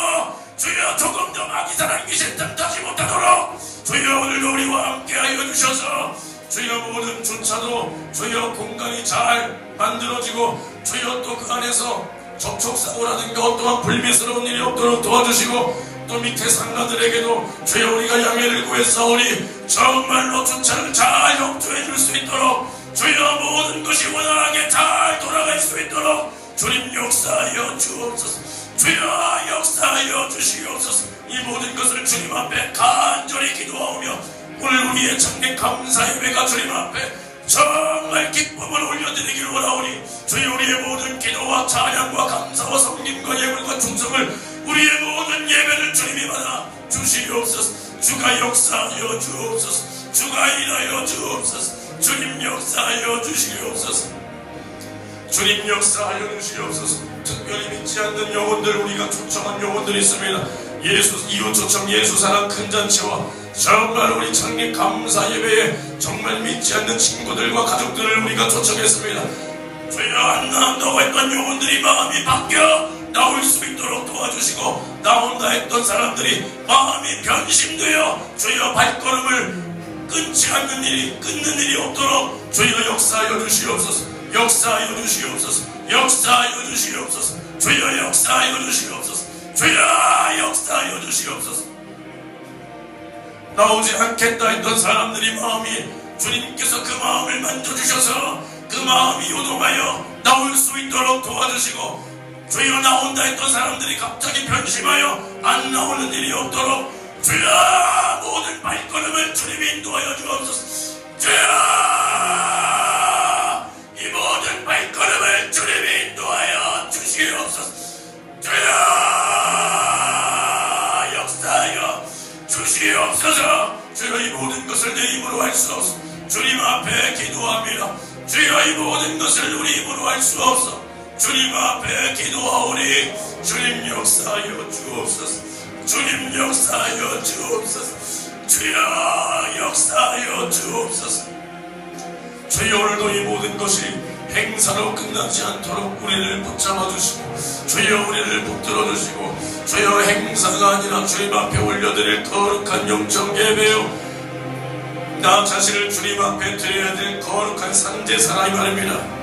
주여 조금 더 마귀사랑 귀신 틈타지 못하도록 주여 오늘도 우리와 함께하여 주셔서 주여 모든 주차도 주여 공간이 잘 만들어지고, 주여 또 그 안에서 접촉사고라든가 어떠한 불미스러운 일이 없도록 도와주시고, 또 밑에 상가들에게도 주여 우리가 양해를 구했사오니 정말로 주차를 잘 협조해 줄 수 있도록, 주여 모든 것이 원활하게 잘 돌아갈 수 있도록 주님 역사하여 주옵소서. 주여 역사하여 주시옵소서. 이 모든 것을 주님 앞에 간절히 기도하오며, 오늘 우리의 참된 감사 예배가 주님 앞에 정말 기쁨을 올려드리기를 원하오니 주여 우리의 모든 기도와 찬양과 감사와 섬김과 예물과 충성을, 우리의 모든 예배를 주님이 받아 주시옵소서. 주가 역사하여 주옵소서. 주가 일하여 주옵소서. 주님 역사하여 주시옵소서. 주님 역사하여 주시옵소서. 특별히 믿지 않는 영혼들, 우리가 초청한 영혼들이 있습니다. 예수 이웃 초청, 예수 사랑 큰 잔치와 정말 우리 창립 감사 예배에 정말 믿지 않는 친구들과 가족들을 우리가 초청했습니다. 주여 안 나온다고 했던 영혼들이 마음이 바뀌어 나올 수 있도록 도와주시고, 나온다 했던 사람들이 마음이 변심되어 주여 발걸음을 끊지 않는 일이, 끊는 일이 없도록 주여 역사하여 주시옵소서. 역사하여 주시옵소서. 역사하여 주시옵소서. 주여 역사하여 주시옵소서. 주여 역사하여 주시옵소서. 나오지 않겠다 했던 사람들이 마음이, 주님께서 그 마음을 만져주셔서 그 마음이 요동하여 나올 수 있도록 도와주시고, 주여 나온다 했던 사람들이 갑자기 변심하여 안 나오는 일이 없도록 주여 모든 발걸음을 주님이 인도하여 주옵소서. 주여 이 모든 발걸음을 주님이 인도하여 주시옵소서. 주여 역사하여 주시옵소서. 주여 이 모든 것을 내 힘으로 할 수 없어 주님 앞에 기도합니다. 주여 이 모든 것을 우리 힘으로 할 수 없어 주님 앞에 기도하오니 주님 역사하여 주옵소서. 주님 역사하여 주옵소서. 주여 역사하여 주옵소서. 주여 오늘도 이 모든 것이 행사로 끝나지 않도록 우리를 붙잡아 주시고, 주여 우리를 붙들어 주시고, 주여 행사가 아니라 주님 앞에 올려드릴 거룩한 영적 예배요, 나 자신을 주님 앞에 드려야 될 거룩한 상제사랑이 말입니다.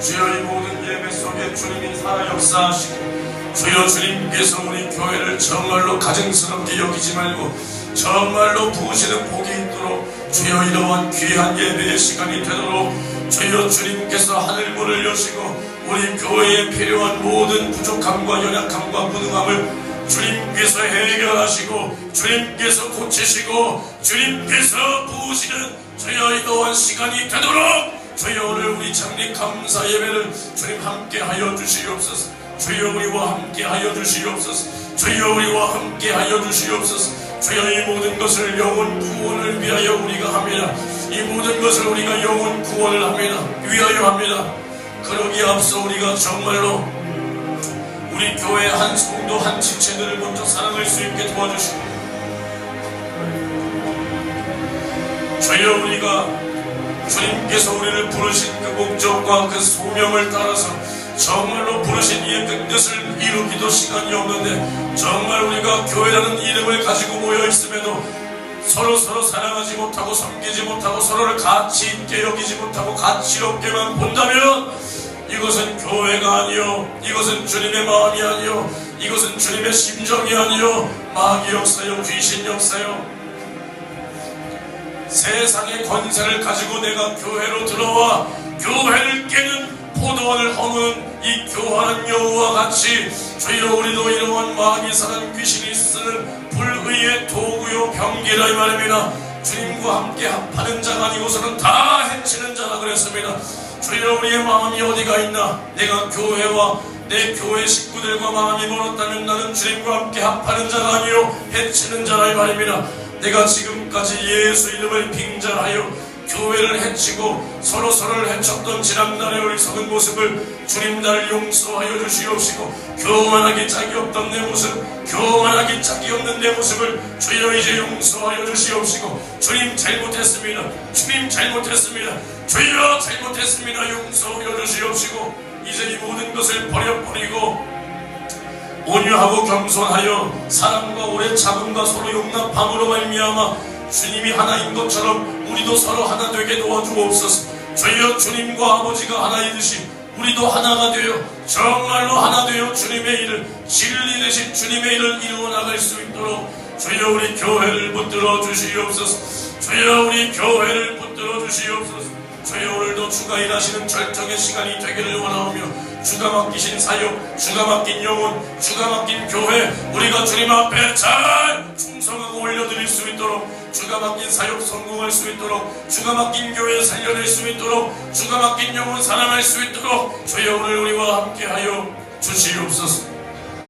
주여 이 모든 예배 속에 주님이 살아 역사하시고, 주여 주님께서 우리 교회를 정말로 가증스럽게 여기지 말고 정말로 부으시는 복이 있도록 주여 이러한 귀한 예배의 시간이 되도록 주여 주님께서 하늘문을 여시고 우리 교회에 필요한 모든 부족함과 연약함과 무능함을 주님께서 해결하시고 주님께서 고치시고 주님께서 부으시는 주여 이러한 시간이 되도록 주여 오늘 우리 창립 감사 예배를 주님 함께 하여 주시옵소서. 주여 우리와 함께 하여 주시옵소서. 주여 우리와 함께 하여 주시옵소서. 주여 이 모든 것을 영혼 구원을 위하여 우리가 합니다. 이 모든 것을 우리가 영혼 구원을 합니다. 위하여 합니다. 그러기에 앞서 우리가 정말로 우리 교회 한 성도 한 지체들을 먼저 사랑할 수 있게 도와주시고, 주여 우리가 주님께서 우리를 부르신 그 목적과 그 소명을 따라서 정말로 부르신 이의 뜻을 이루기도 시간이 없는데 정말 우리가 교회라는 이름을 가지고 모여 있음에도 서로 사랑하지 못하고 섬기지 못하고 서로를 가치 있게 여기지 못하고 가치 없게만 본다면 이것은 교회가 아니요, 이것은 주님의 마음이 아니요, 이것은 주님의 심정이 아니요, 마귀 역사요, 귀신 역사요. 세상의 권세를 가지고 내가 교회로 들어와 교회를 깨는 포도원을 허무는 이 교활한 여우와 같이 주여 우리도 이러한 마귀 사단 귀신이 쓰는 불의의 도구요 병기라 이 말입니다. 주님과 함께 합하는 자가 아니고서는 다 해치는 자라 그랬습니다. 주여 우리의 마음이 어디가 있나? 내가 교회와 내 교회 식구들과 마음이 멀었다면 나는 주님과 함께 합하는 자가 아니요 해치는 자라 이 말입니다. 내가 지금까지 예수 이름을 빙자하여 교회를 해치고 서로서로를 해쳤던 지난날의 어리석은 모습을 주님 나를 용서하여 주시옵시고 교만하기 짝이 없던 내 모습, 교만하기 짝이 없는 내 모습을 주여 이제 용서하여 주시옵시고 주님 잘못했습니다. 주님 잘못했습니다. 주여 잘못했습니다. 용서하여 주시옵시고 이제 이 모든 것을 버려버리고 온유하고 겸손하여 사랑과 오래 참음과 서로 용납함으로 말미암아 주님이 하나인 것처럼 우리도 서로 하나 되게 도와주옵소서. 주여 주님과 아버지가 하나이듯이 우리도 하나가 되어 정말로 하나 되어 주님의 일을 진리 대신 주님의 일을 이루어 나갈 수 있도록 주여 우리 교회를 붙들어 주시옵소서. 주여 우리 교회를 붙들어 주시옵소서. 주여 오늘도 주가 일하시는 절정의 시간이 되기를 원하오며 주가 맡기신 사역, 주가 맡긴 영혼, 주가 맡긴 교회 우리가 주님 앞에 잘 충성하고 올려드릴 수 있도록 주가 맡긴 사역 성공할 수 있도록 주가 맡긴 교회 살려낼 수 있도록 주가 맡긴 영혼 살아날 수 있도록 주여 오늘 우리와 함께하여 주시옵소서.